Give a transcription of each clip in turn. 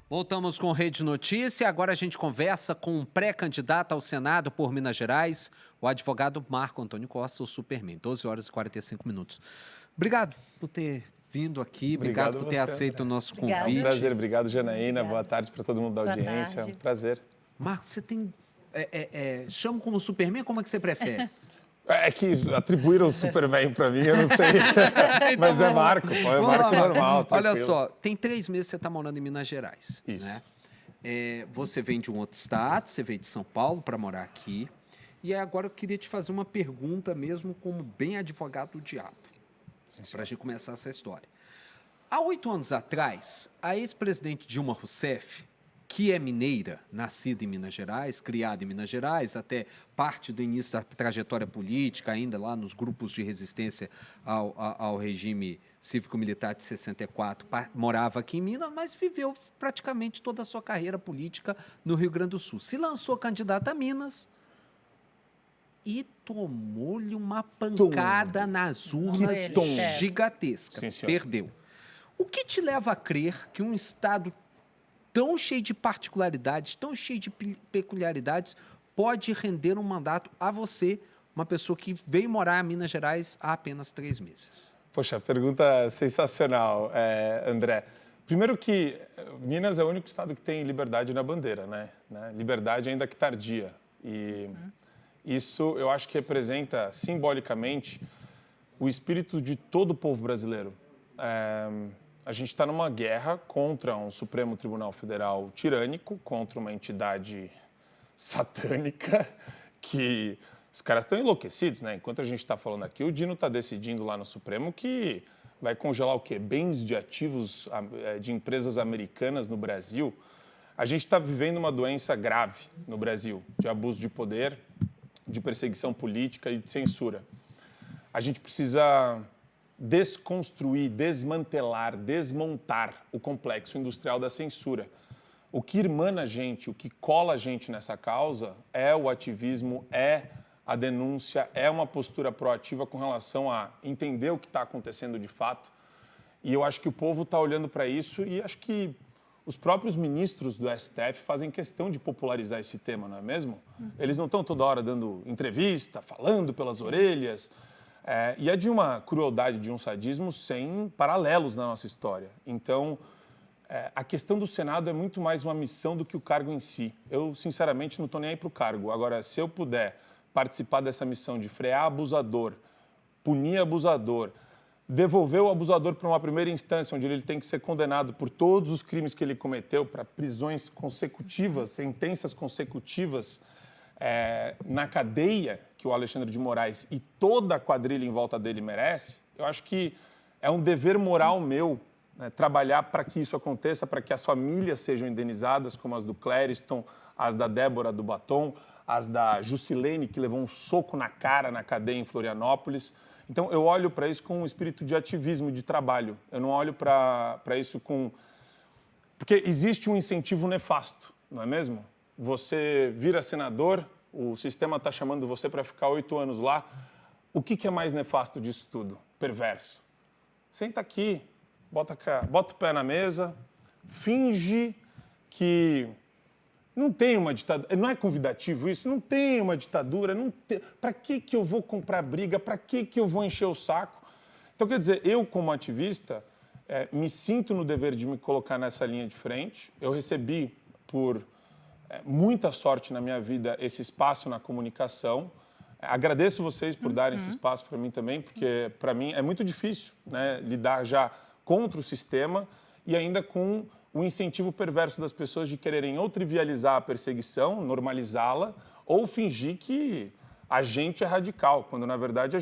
Voltamos com Rede Notícia. Agora a gente conversa com um pré-candidato ao Senado por Minas Gerais, o advogado Marco Antônio Costa, o Superman. 12 horas e 45 minutos. Obrigado por ter vindo aqui, obrigado por ter aceito o nosso convite. É um prazer, obrigado, Janaína. Boa tarde para todo mundo da audiência. É um prazer. Marco, você tem... chamo como Superman, como é que você prefere? É que atribuíram o Superman para mim, eu não sei. Mas é Marco, é Marco normal. Olha só, tem 3 meses que você está morando em Minas Gerais. Isso. Né? Você vem de um outro estado, você veio de São Paulo para morar aqui. E agora eu queria te fazer uma pergunta mesmo como bem advogado do diabo. Para a gente começar essa história. Há 8 anos atrás, a ex-presidente Dilma Rousseff, que é mineira, nascida em Minas Gerais, criada em Minas Gerais, até parte do início da trajetória política, ainda lá nos grupos de resistência ao regime cívico-militar de 64, morava aqui em Minas, mas viveu praticamente toda a sua carreira política no Rio Grande do Sul. Se lançou candidata a Minas e tomou-lhe uma pancada nas urnas gigantesca. Perdeu. O que te leva a crer que um estado tão cheio de particularidades, tão cheio de peculiaridades, pode render um mandato a você, uma pessoa que veio morar em Minas Gerais há apenas 3 meses? Poxa, pergunta sensacional, André. Primeiro que Minas é o único estado que tem liberdade na bandeira, né? Liberdade ainda que tardia. E isso eu acho que representa simbolicamente o espírito de todo o povo brasileiro. A gente está numa guerra contra um Supremo Tribunal Federal tirânico, contra uma entidade satânica, que os caras estão enlouquecidos, né? Enquanto a gente está falando aqui, o Dino está decidindo lá no Supremo que vai congelar o quê? Bens de ativos de empresas americanas no Brasil. A gente está vivendo uma doença grave no Brasil, de abuso de poder, de perseguição política e de censura. A gente precisa desconstruir, desmantelar, desmontar o complexo industrial da censura. O que irmana a gente, o que cola a gente nessa causa é o ativismo, é a denúncia, é uma postura proativa com relação a entender o que está acontecendo de fato. E eu acho que o povo está olhando para isso e acho que os próprios ministros do STF fazem questão de popularizar esse tema, não é mesmo? Eles não estão toda hora dando entrevista, falando pelas orelhas. E é de uma crueldade, de um sadismo sem paralelos na nossa história. Então, a questão do Senado é muito mais uma missão do que o cargo em si. Eu, sinceramente, não estou nem aí para o cargo. Agora, se eu puder participar dessa missão de frear abusador, punir abusador, devolver o abusador para uma primeira instância, onde ele tem que ser condenado por todos os crimes que ele cometeu, para prisões consecutivas, sentenças consecutivas, na cadeia que o Alexandre de Moraes e toda a quadrilha em volta dele merece, eu acho que é um dever moral meu, né, trabalhar para que isso aconteça, para que as famílias sejam indenizadas, como as do Clériston, as da Débora do Batom, as da Jusilene, que levou um soco na cara na cadeia em Florianópolis. Então, eu olho para isso com um espírito de ativismo, de trabalho. Eu não olho para isso com... Porque existe um incentivo nefasto, não é mesmo? Você vira senador, o sistema está chamando você para ficar 8 anos lá. O que é mais nefasto disso tudo? Perverso. Senta aqui, bota o pé na mesa, finge que não tem uma ditadura. Não é convidativo isso? Não tem uma ditadura. Para que eu vou comprar briga? Para que eu vou encher o saco? Então, quer dizer, eu como ativista me sinto no dever de me colocar nessa linha de frente. Eu recebi por... muita sorte na minha vida esse espaço na comunicação. Agradeço vocês por darem esse espaço para mim também, porque para mim é muito difícil, né, lidar já contra o sistema e ainda com o incentivo perverso das pessoas de quererem ou trivializar a perseguição, normalizá-la, ou fingir que a gente é radical, quando na verdade a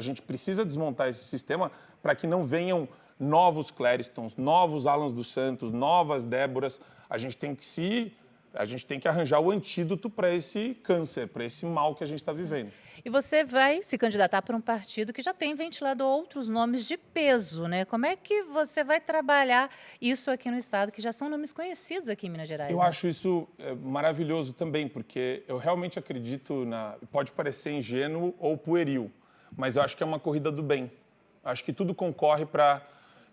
gente precisa desmontar esse sistema para que não venham novos Cléristons, novos Alans dos Santos, novas Déboras. A gente tem que arranjar o antídoto para esse câncer, para esse mal que a gente está vivendo. E você vai se candidatar para um partido que já tem ventilado outros nomes de peso, né? Como é que você vai trabalhar isso aqui no estado, que já são nomes conhecidos aqui em Minas Gerais? Eu acho isso maravilhoso também, porque eu realmente acredito pode parecer ingênuo ou pueril, mas eu acho que é uma corrida do bem. Acho que tudo concorre para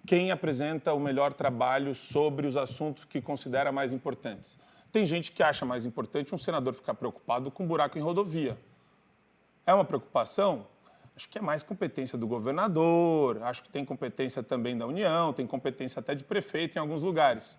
quem apresenta o melhor trabalho sobre os assuntos que considera mais importantes. Tem gente que acha mais importante um senador ficar preocupado com buraco em rodovia. É uma preocupação? Acho que é mais competência do governador, acho que tem competência também da União, tem competência até de prefeito em alguns lugares.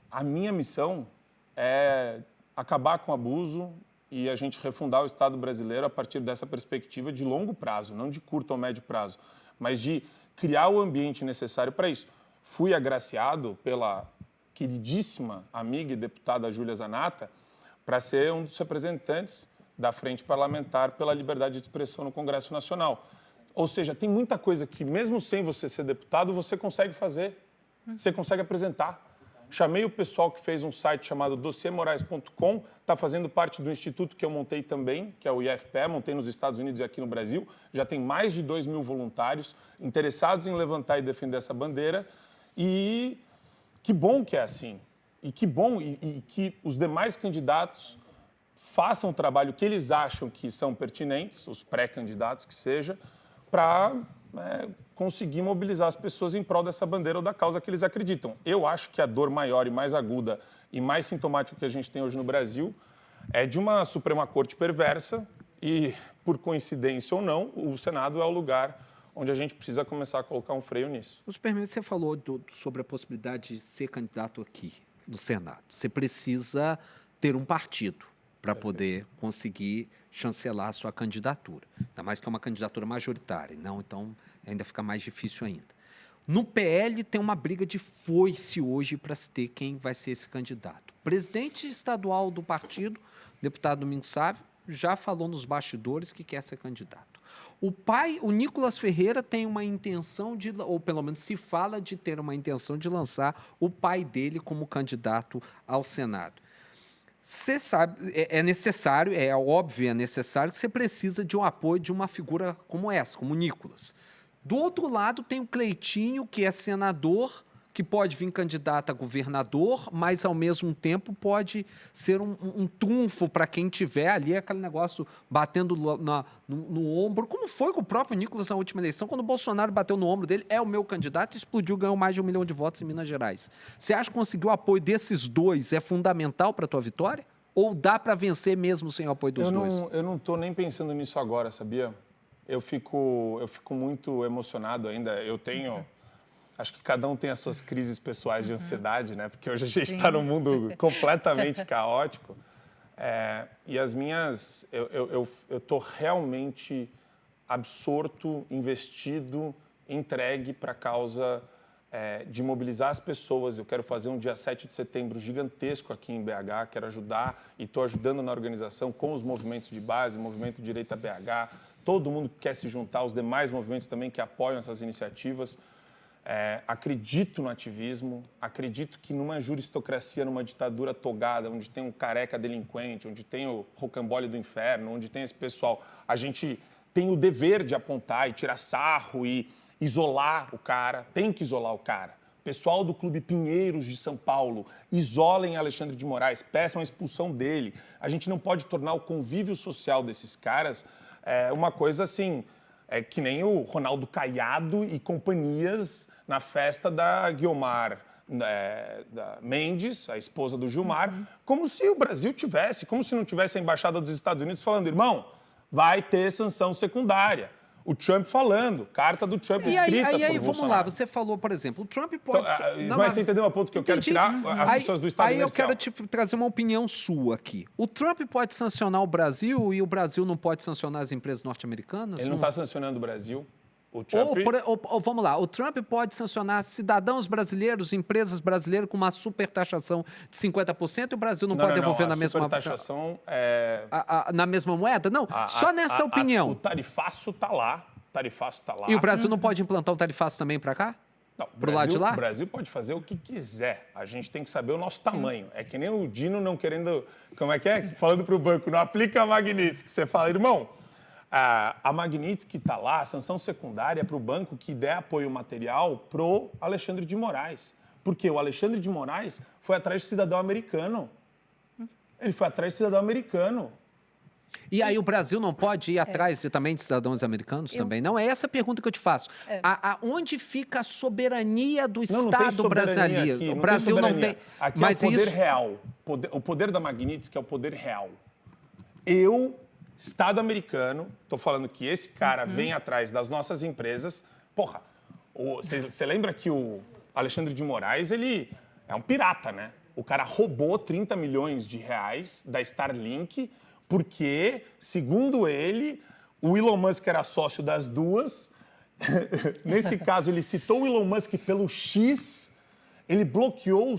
A minha missão é acabar com o abuso e a gente refundar o Estado brasileiro a partir dessa perspectiva de longo prazo, não de curto ou médio prazo, mas de criar o ambiente necessário para isso. Fui agraciado pela queridíssima amiga e deputada Júlia Zanatta para ser um dos representantes da Frente Parlamentar pela Liberdade de Expressão no Congresso Nacional. Ou seja, tem muita coisa que, mesmo sem você ser deputado, você consegue fazer, você consegue apresentar. Chamei o pessoal que fez um site chamado dossiermorais.com, está fazendo parte do instituto que eu montei também, que é o IFPE, montei nos Estados Unidos e aqui no Brasil. Já tem mais de 2.000 voluntários interessados em levantar e defender essa bandeira. E que bom que é assim. E que bom e que os demais candidatos façam o trabalho que eles acham que são pertinentes, os pré-candidatos que seja, para conseguir mobilizar as pessoas em prol dessa bandeira ou da causa que eles acreditam. Eu acho que a dor maior e mais aguda e mais sintomática que a gente tem hoje no Brasil é de uma Suprema Corte perversa e, por coincidência ou não, o Senado é o lugar onde a gente precisa começar a colocar um freio nisso. Você falou sobre a possibilidade de ser candidato aqui no Senado. Você precisa ter um partido para poder conseguir chancelar a sua candidatura. Ainda mais que é uma candidatura majoritária, não? Então ainda fica mais difícil ainda. No PL tem uma briga de foice hoje para se ter quem vai ser esse candidato. O presidente estadual do partido, deputado Domingos Sávio, já falou nos bastidores que quer ser candidato. O Nicolas Ferreira tem uma intenção de, ou pelo menos se fala de ter uma intenção de lançar o pai dele como candidato ao Senado. Você sabe, é necessário, é óbvio, é necessário que você precisa de um apoio de uma figura como essa, como o Nicolas. Do outro lado tem o Cleitinho, que é senador, que pode vir candidato a governador, mas ao mesmo tempo pode ser um trunfo para quem tiver ali aquele negócio batendo no ombro, como foi com o próprio Nicolas na última eleição, quando o Bolsonaro bateu no ombro dele, é o meu candidato, e explodiu, ganhou mais de 1 milhão de votos em Minas Gerais. Você acha que conseguir o apoio desses dois é fundamental para a tua vitória? Ou dá para vencer mesmo sem o apoio dos dois? Eu não estou nem pensando nisso agora, sabia? Eu fico muito emocionado ainda. Eu tenho... Acho que cada um tem as suas crises pessoais de ansiedade, né? Porque hoje a gente está num mundo completamente caótico. E as minhas... Eu estou realmente absorto, investido, entregue para a causa de mobilizar as pessoas. Eu quero fazer um dia 7 de setembro gigantesco aqui em BH, quero ajudar e estou ajudando na organização com os movimentos de base, o Movimento Direita BH, todo mundo que quer se juntar, os demais movimentos também que apoiam essas iniciativas. Acredito no ativismo, acredito que numa juristocracia, numa ditadura togada, onde tem um careca delinquente, onde tem o rocambole do inferno, onde tem esse pessoal, a gente tem o dever de apontar e tirar sarro e isolar o cara, tem que isolar o cara. Pessoal do Clube Pinheiros de São Paulo, isolem Alexandre de Moraes, peçam a expulsão dele. A gente não pode tornar o convívio social desses caras uma coisa assim... que nem o Ronaldo Caiado e companhias na festa da Guiomar da Mendes, a esposa do Gilmar, como se o Brasil tivesse, como se não tivesse a Embaixada dos Estados Unidos falando, irmão, vai ter sanção secundária. O Trump falando, carta do Trump escrita por Bolsonaro. Vamos lá, você falou, por exemplo, o Trump pode... Então, mas você entendeu o ponto que eu quero tirar as pessoas do Estado Inercial. Aí eu quero te trazer uma opinião sua aqui. O Trump pode sancionar o Brasil e o Brasil não pode sancionar as empresas norte-americanas? Ele não está sancionando o Brasil. O Trump... vamos lá, o Trump pode sancionar cidadãos brasileiros, empresas brasileiras com uma supertaxação de 50% e o Brasil não pode devolver na mesma... supertaxação na mesma moeda? Não, só nessa opinião. O tarifaço está lá. E o Brasil não pode implantar o tarifaço também para cá? Não, pro lado de lá? O Brasil pode fazer o que quiser. A gente tem que saber o nosso tamanho. É que nem o Dino não querendo... Como é que é? Falando para o banco, não aplica a Magnitsky. Você fala, irmão... A Magnitsky está lá, a sanção secundária para o banco que der apoio material pro Alexandre de Moraes. Porque o Alexandre de Moraes foi atrás de cidadão americano. Ele foi atrás de cidadão americano. E aí o Brasil não pode ir atrás também de cidadãos americanos também? Não, é essa a pergunta que eu te faço. Onde fica a soberania do Estado brasileiro? Aqui, O Brasil não tem... Aqui é o poder real. O poder da Magnitsky é o poder real. Estado americano, estou falando que esse cara vem atrás das nossas empresas. Porra, você lembra que o Alexandre de Moraes, ele é um pirata, né? O cara roubou 30 milhões de reais da Starlink porque, segundo ele, o Elon Musk era sócio das duas. Nesse caso, ele citou o Elon Musk pelo X. Ele bloqueou,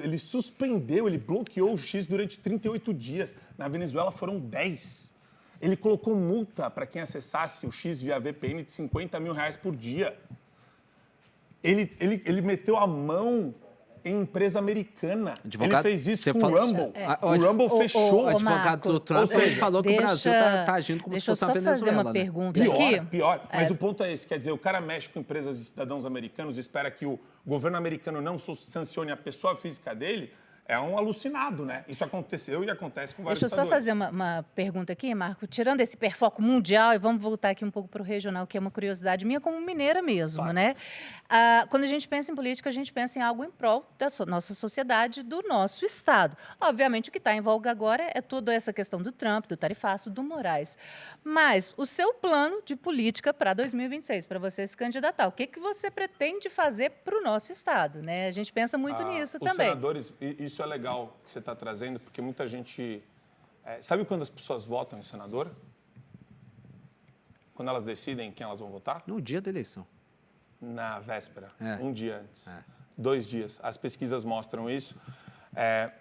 ele suspendeu, ele bloqueou o X durante 38 dias. Na Venezuela foram 10. Ele colocou multa para quem acessasse o X via VPN de 50 mil reais por dia. Ele meteu a mão em empresa americana. Ele fez isso com o Rumble. O Rumble fechou. O advogado do Trump falou que o Brasil está agindo como se fosse a Venezuela. Deixa eu só fazer uma pergunta aqui. Pior. Mas o ponto é esse. Quer dizer, o cara mexe com empresas e cidadãos americanos, espera que o governo americano não sancione a pessoa física dele. É um alucinado, né? Isso aconteceu e acontece com vários ditadores. Deixa eu só fazer uma pergunta aqui, Marco. Tirando esse hiperfoco mundial, e vamos voltar aqui um pouco para o regional, que é uma curiosidade minha como mineira mesmo, claro, né? Quando a gente pensa em política, a gente pensa em algo em prol da nossa sociedade, do nosso Estado. Obviamente, o que está em voga agora é toda essa questão do Trump, do tarifaço, do Moraes. Mas o seu plano de política para 2026, para você se candidatar, o que você pretende fazer para o nosso Estado, né? A gente pensa muito nisso também. Os senadores, isso é legal que você está trazendo, porque muita gente... sabe quando as pessoas votam em senador? Quando elas decidem quem elas vão votar? No dia da eleição. Na véspera, um dia antes, 2 dias. As pesquisas mostram isso.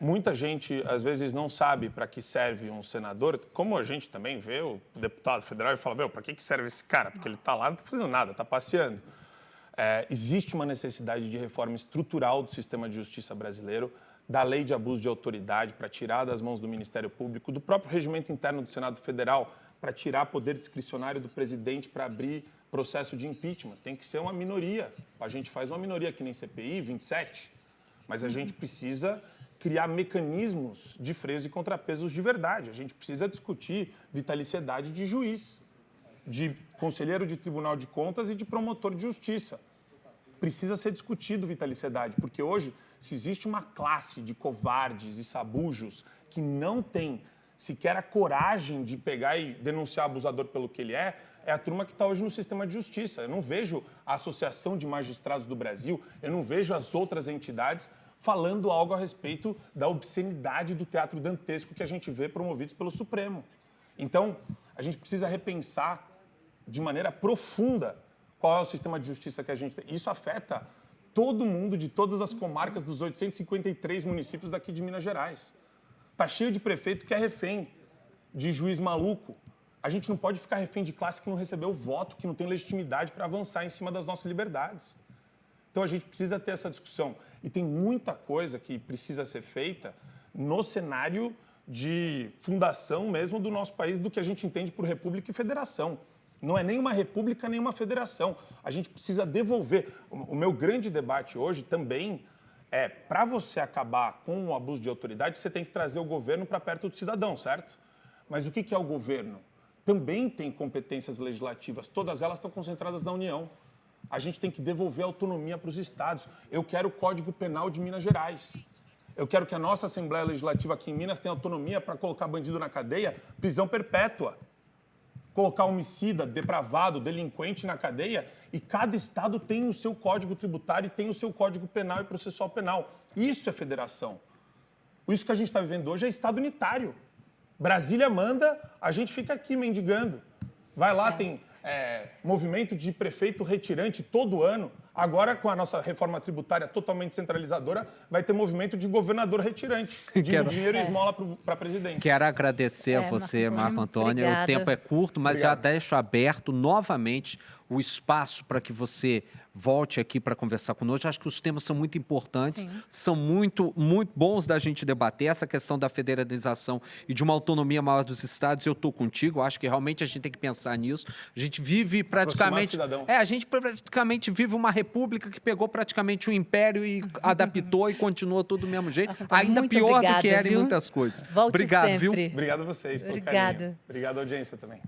Muita gente, às vezes, não sabe para que serve um senador, como a gente também vê o deputado federal e fala, para que serve esse cara? Porque ele está lá, não está fazendo nada, está passeando. Existe uma necessidade de reforma estrutural do sistema de justiça brasileiro, da lei de abuso de autoridade para tirar das mãos do Ministério Público, do próprio regimento interno do Senado Federal para tirar poder discricionário do presidente para abrir processo de impeachment. Tem que ser uma minoria. A gente faz uma minoria aqui nem CPI, 27, mas a gente precisa criar mecanismos de freios e contrapesos de verdade. A gente precisa discutir vitaliciedade de juiz, de conselheiro de Tribunal de Contas e de promotor de justiça. Precisa ser discutido vitaliciedade, porque hoje, se existe uma classe de covardes e sabujos que não tem sequer a coragem de pegar e denunciar o abusador pelo que ele é a turma que está hoje no sistema de justiça. Eu não vejo a Associação de Magistrados do Brasil, eu não vejo as outras entidades falando algo a respeito da obscenidade do teatro dantesco que a gente vê promovidos pelo Supremo. Então, a gente precisa repensar de maneira profunda qual é o sistema de justiça que a gente tem. Isso afeta todo mundo de todas as comarcas dos 853 municípios daqui de Minas Gerais. Está cheio de prefeito que é refém de juiz maluco. A gente não pode ficar refém de classe que não recebeu voto, que não tem legitimidade para avançar em cima das nossas liberdades. Então, a gente precisa ter essa discussão. E tem muita coisa que precisa ser feita no cenário de fundação mesmo do nosso país, do que a gente entende por república e federação. Não é nem uma república, nem uma federação. A gente precisa devolver. O meu grande debate hoje também é, para você acabar com o abuso de autoridade, você tem que trazer o governo para perto do cidadão, certo? Mas o que é o governo? Também tem competências legislativas, todas elas estão concentradas na União. A gente tem que devolver a autonomia para os estados. Eu quero o Código Penal de Minas Gerais. Eu quero que a nossa Assembleia Legislativa aqui em Minas tenha autonomia para colocar bandido na cadeia, prisão perpétua. Colocar homicida, depravado, delinquente na cadeia, e cada estado tem o seu código tributário e tem o seu código penal e processual penal. Isso é federação. Isso que a gente está vivendo hoje é estado unitário. Brasília manda, a gente fica aqui mendigando. Vai lá, tem movimento de prefeito retirante todo ano. Agora, com a nossa reforma tributária totalmente centralizadora, vai ter movimento de governador retirante, de dinheiro e esmola para a presidência. Quero agradecer a você, Marco Antônio. Obrigada. O tempo é curto, mas já deixo aberto novamente o espaço para que você volte aqui para conversar conosco. Acho que os temas são muito importantes, são muito bons da gente debater. Essa questão da federalização e de uma autonomia maior dos estados, eu estou contigo. Acho que realmente a gente tem que pensar nisso. A gente gente vive praticamente... cidadão. A gente praticamente vive uma república que pegou praticamente um império e adaptou e continua tudo do mesmo jeito. Ainda muito pior obrigada, do que era em viu? muitas coisas. Volte Obrigado, sempre. viu? Obrigado a vocês pelo Obrigado. carinho. Obrigado à audiência também.